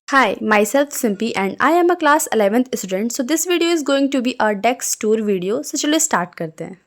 Hi, myself Simpy and I am a class 11th student. So this video is going to be our Dex tour video. So चलो start करते हैं.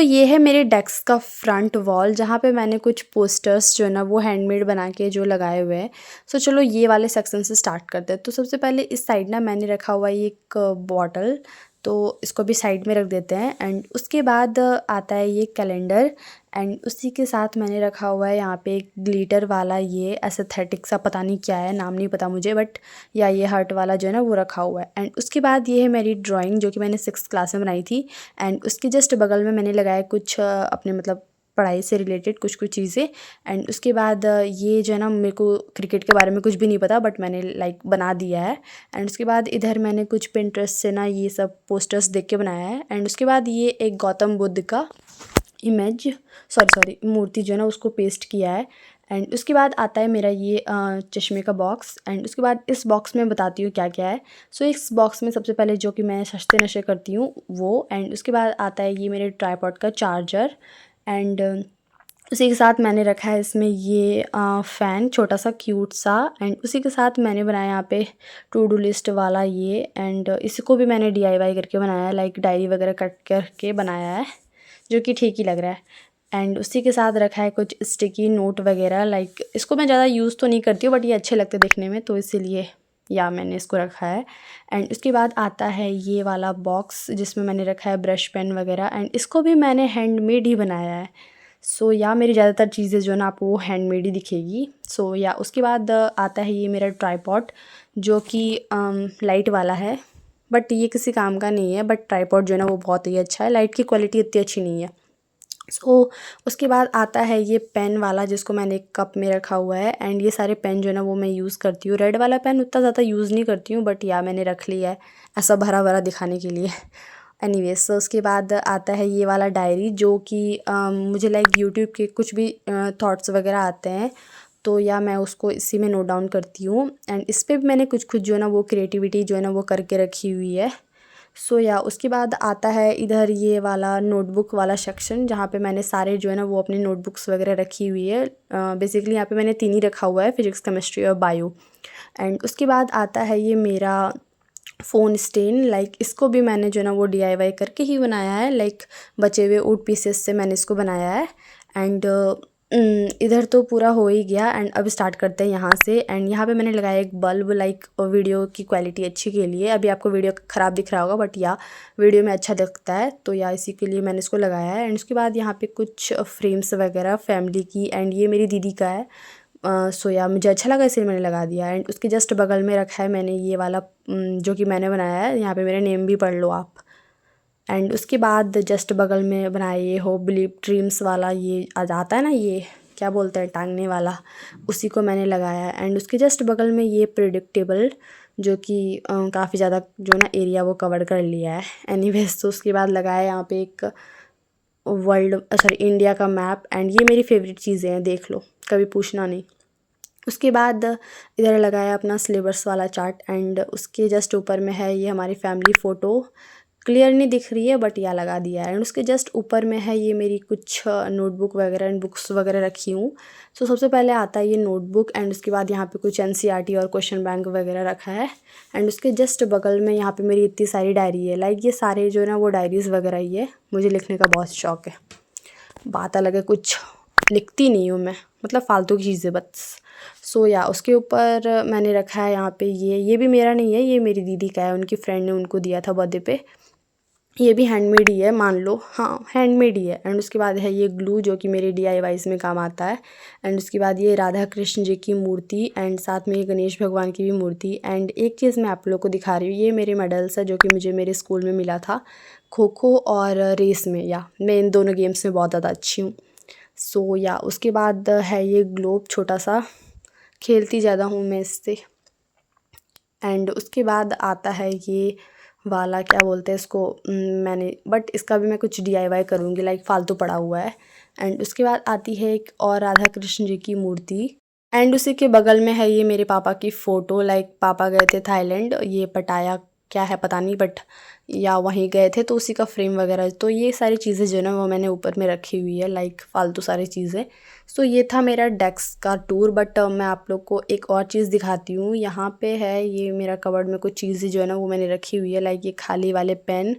ये है मेरे desk का front wall जहाँ पे मैंने कुछ पोस्टर्स जो है ना वो हैंडमेड बना के जो लगाए हुए हैं. चलो ये वाले सेक्शन से स्टार्ट करते हैं. तो सबसे पहले इस साइड ना मैंने रखा हुआ है एक बॉटल, तो इसको भी साइड में रख देते हैं. एंड उसके बाद आता है ये कैलेंडर. एंड उसी के साथ मैंने रखा हुआ है यहाँ पे एक ग्लिटर वाला ये एस्थेटिक सा, पता नहीं क्या है, नाम नहीं पता मुझे, बट या ये हार्ट वाला जो है ना वो रखा हुआ है. एंड उसके बाद ये है मेरी ड्राइंग जो कि मैंने 6th क्लास में बनाई थी. एंड उसके जस्ट बगल में मैंने लगाया कुछ अपने मतलब पढ़ाई से रिलेटेड कुछ कुछ चीज़ें. एंड उसके बाद ये जो है ना, मेरे को क्रिकेट के बारे में कुछ भी नहीं पता, बट मैंने लाइक बना दिया है. एंड उसके बाद इधर मैंने कुछ पिंटरेस्ट से ना ये सब पोस्टर्स देख के बनाया है. एंड उसके बाद ये एक गौतम बुद्ध का इमेज, सॉरी मूर्ति जो है ना उसको पेस्ट किया है. एंड उसके बाद आता है मेरा ये चश्मे का बॉक्स. एंड उसके बाद इस बॉक्स में बताती हूँ क्या क्या है. इस बॉक्स में सबसे पहले जो कि मैं सस्ते नशे करती हूँ वो. एंड उसके बाद आता है ये मेरे ट्राईपॉड का चार्जर. एंड उसी के साथ मैंने रखा है इसमें ये फ़ैन छोटा सा क्यूट सा. एंड उसी के साथ मैंने बनाया यहाँ पे टू डू लिस्ट वाला ये. एंड इसको भी मैंने DIY करके बनाया है, लाइक डायरी वगैरह कट करके बनाया है, जो कि ठीक ही लग रहा है. एंड उसी के साथ रखा है कुछ स्टिकी नोट वगैरह, लाइक इसको मैं ज़्यादा यूज़ तो नहीं करती हूँ, बट ये अच्छे लगते दिखने में, तो इसीलिए या मैंने इसको रखा है. एंड उसके बाद आता है ये वाला बॉक्स जिसमें मैंने रखा है ब्रश पेन वगैरह. एंड इसको भी मैंने हैंडमेड ही बनाया है. या मेरी ज़्यादातर चीज़ें जो है ना आपको वो हैंडमेड ही दिखेगी. या उसके बाद आता है ये मेरा ट्राईपॉड जो कि लाइट वाला है, बट ये किसी काम का नहीं है. बट ट्राईपॉड जो है ना वो बहुत ही अच्छा है, लाइट की क्वालिटी इतनी अच्छी नहीं है. उसके बाद आता है ये पेन वाला जिसको मैंने एक कप में रखा हुआ है. एंड ये सारे पेन जो है ना वो मैं यूज़ करती हूँ. रेड वाला पेन उतना ज़्यादा यूज़ नहीं करती हूँ, बट या मैंने रख लिया है ऐसा भरा भरा दिखाने के लिए. एनीवेज, उसके बाद आता है ये वाला डायरी जो कि मुझे लाइक यूट्यूब के कुछ भी थॉट्स वगैरह आते हैं, तो या मैं उसको इसी में नोट डाउन करती हूँ. एंड इस पर भी मैंने कुछ कुछ जो है ना वो क्रिएटिविटी जो है ना वो करके रखी हुई है. या उसके बाद आता है इधर ये वाला नोटबुक वाला सेक्शन जहाँ पे मैंने सारे जो है ना वो अपनी नोटबुक्स वगैरह रखी हुई है. बेसिकली यहाँ पे मैंने 3 ही रखा हुआ है, फिजिक्स, केमिस्ट्री और बायो. एंड उसके बाद आता है ये मेरा फ़ोन स्टैंड, लाइक इसको भी मैंने जो है ना वो DIY करके ही बनाया है, लाइक बचे हुए वुड पीसेस से मैंने इसको बनाया है. एंड इधर तो पूरा हो ही गया. एंड अब स्टार्ट करते हैं यहाँ से. एंड यहाँ पे मैंने लगाया एक बल्ब, लाइक वीडियो की क्वालिटी अच्छी के लिए. अभी आपको वीडियो ख़राब दिख रहा होगा, बट या वीडियो में अच्छा दिखता है, तो या इसी के लिए मैंने इसको लगाया है. एंड उसके बाद यहाँ पे कुछ फ्रेम्स वगैरह फैमिली की. एंड ये मेरी दीदी का है. या मुझे अच्छा लगा इसलिए मैंने लगा दिया. एंड उसके जस्ट बगल में रखा है मैंने ये वाला जो कि मैंने बनाया है, यहाँ पे मेरा नेम भी पढ़ लो आप. एंड उसके बाद जस्ट बगल में बनाया ये हो बिलीव ड्रीम्स वाला, ये आज आता है ना, ये क्या बोलते हैं, टांगने वाला, उसी को मैंने लगाया है. एंड उसके जस्ट बगल में ये प्रिडिक्टेबल जो कि काफ़ी ज़्यादा जो ना एरिया वो कवर कर लिया है. एनीवेज, तो उसके बाद लगाया यहाँ पे एक इंडिया का मैप. एंड ये मेरी फेवरेट चीज़ें हैं, देख लो, कभी पूछना नहीं. उसके बाद इधर लगाया अपना सिलेबस वाला चार्ट. एंड उसके जस्ट ऊपर में है ये हमारी फैमिली फ़ोटो, क्लियर नहीं दिख रही है बट या लगा दिया है. एंड उसके जस्ट ऊपर में है ये मेरी कुछ नोटबुक वगैरह एंड बुक्स वगैरह रखी हूँ. सबसे पहले आता है ये नोटबुक. एंड उसके बाद यहाँ पे कुछ NCERT और क्वेश्चन बैंक वगैरह रखा है. एंड उसके जस्ट बगल में यहाँ पे मेरी इतनी सारी डायरी है, लाइक ये सारे जो है ना वो डायरीज़ वगैरह ही है. मुझे लिखने का बहुत शौक है, बात अलग है, कुछ लिखती नहीं हूँ मैं, मतलब फालतू की चीज़ें बस. या उसके ऊपर मैंने रखा है यहाँ पे ये भी मेरा नहीं है, ये मेरी दीदी का है, उनकी फ्रेंड ने उनको दिया था बर्थडे पे. ये भी हैंडमेड ही है, मान लो, हाँ हैंडमेड ही है. एंड उसके बाद है ये ग्लू जो कि मेरे DIYs में काम आता है. एंड उसके बाद ये राधा कृष्ण जी की मूर्ति. एंड साथ में ये गणेश भगवान की भी मूर्ति. एंड एक चीज़ मैं आप लोग को दिखा रही हूँ, ये मेरे मेडल्स है जो कि मुझे मेरे स्कूल में मिला था, खो खो और रेस में. या मैं इन दोनों गेम्स में बहुत ज़्यादा अच्छी हूँ. या उसके बाद है ये ग्लोब छोटा सा, खेलती ज़्यादा हूँ मैं इससे. एंड उसके बाद आता है ये वाला, क्या बोलते हैं इसको, मैंने, बट इसका भी मैं कुछ DIY करूँगी, लाइक फालतू पड़ा हुआ है. एंड उसके बाद आती है एक और राधा कृष्ण जी की मूर्ति. एंड उसी के बगल में है ये मेरे पापा की फ़ोटो, लाइक पापा गए थे थाईलैंड, ये पटाया क्या है पता नहीं, बट या वहीं गए थे तो उसी का फ्रेम वगैरह। तो ये सारी चीज़ें जो है ना वो मैंने ऊपर में रखी हुई है, लाइक फालतू सारी चीज़ें। सो ये था मेरा डेस्क का टूर। बट मैं आप लोग को एक और चीज़ दिखाती हूँ। यहाँ पे है ये मेरा कबर्ड में कुछ चीज़ें जो है ना वो मैंने रखी हुई है, लाइक ये खाली वाले पेन,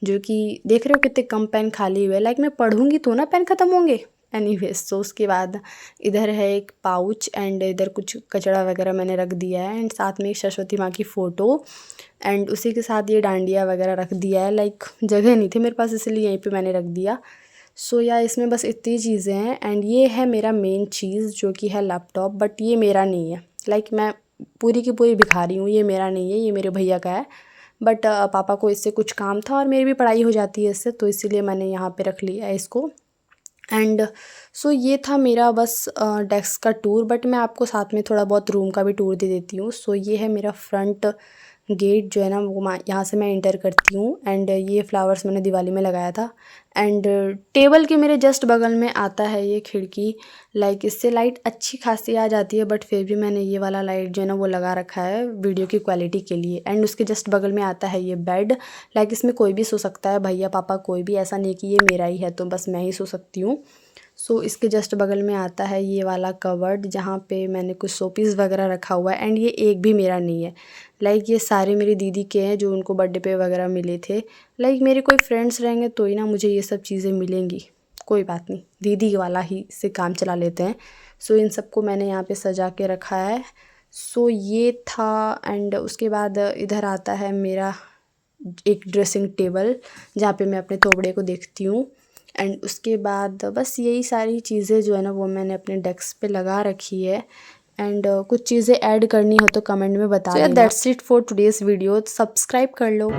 जो कि देख रहे हो कितने कम पेन खाली हुए, लाइक मैं पढ़ूंगी तो ना पेन ख़त्म होंगे। एनीवेज, तो उसके बाद इधर है एक पाउच एंड इधर कुछ कचड़ा वगैरह मैंने रख दिया है, एंड साथ में एक सरस्वती माँ की फ़ोटो, एंड उसी के साथ ये डांडिया वगैरह रख दिया है। लाइक जगह नहीं थी मेरे पास इसलिए यहीं पे मैंने रख दिया। सो या इसमें बस इतनी चीज़ें हैं, एंड ये है मेरा मेन चीज़ जो कि है लैपटॉप। बट ये मेरा नहीं है, लाइक मैं पूरी की पूरी भिखारी हूँ, ये मेरा नहीं है, ये मेरे भैया का है। बट पापा को इससे कुछ काम था और मेरी भी पढ़ाई हो जाती है इससे, तो इसीलिए मैंने यहाँ पे रख लिया है इसको। एंड सो ये था मेरा बस डेस्क का टूर। बट मैं आपको साथ में थोड़ा बहुत रूम का भी टूर दे देती हूँ। सो ये है मेरा फ्रंट गेट जो है ना वो यहाँ से मैं एंटर करती हूँ, एंड ये फ्लावर्स मैंने दिवाली में लगाया था। एंड टेबल के मेरे जस्ट बगल में आता है ये खिड़की, लाइक इससे लाइट अच्छी खासी आ जाती है, बट फिर भी मैंने ये वाला लाइट जो है ना वो लगा रखा है वीडियो की क्वालिटी के लिए। एंड उसके जस्ट बगल में आता है ये बेड, लाइक इसमें कोई भी सो सकता है, भैया पापा कोई भी, ऐसा नहीं कि ये मेरा ही है तो बस मैं ही सो सकती हूँ। सो इसके जस्ट बगल में आता है ये वाला कवर्ड, जहाँ पे मैंने कुछ शोपीस वगैरह रखा हुआ है, एंड ये एक भी मेरा नहीं है, लाइक ये सारे मेरी दीदी के हैं जो उनको बर्थडे पे वगैरह मिले थे। लाइक मेरे कोई फ्रेंड्स रहेंगे तो ही ना मुझे ये सब चीज़ें मिलेंगी, कोई बात नहीं, दीदी वाला ही से काम चला लेते हैं। सो इन सबको मैंने यहाँ पे सजा के रखा है। सो ये था, एंड उसके बाद इधर आता है मेरा एक ड्रेसिंग टेबल, जहाँ पे मैं अपने थोबड़े को देखती हूँ। एंड उसके बाद बस यही सारी चीज़ें जो है ना वो मैंने अपने डेस्क पे लगा रखी है। एंड कुछ चीज़ें ऐड करनी हो तो कमेंट में बता देना। That's it for today's video, subscribe कर लो।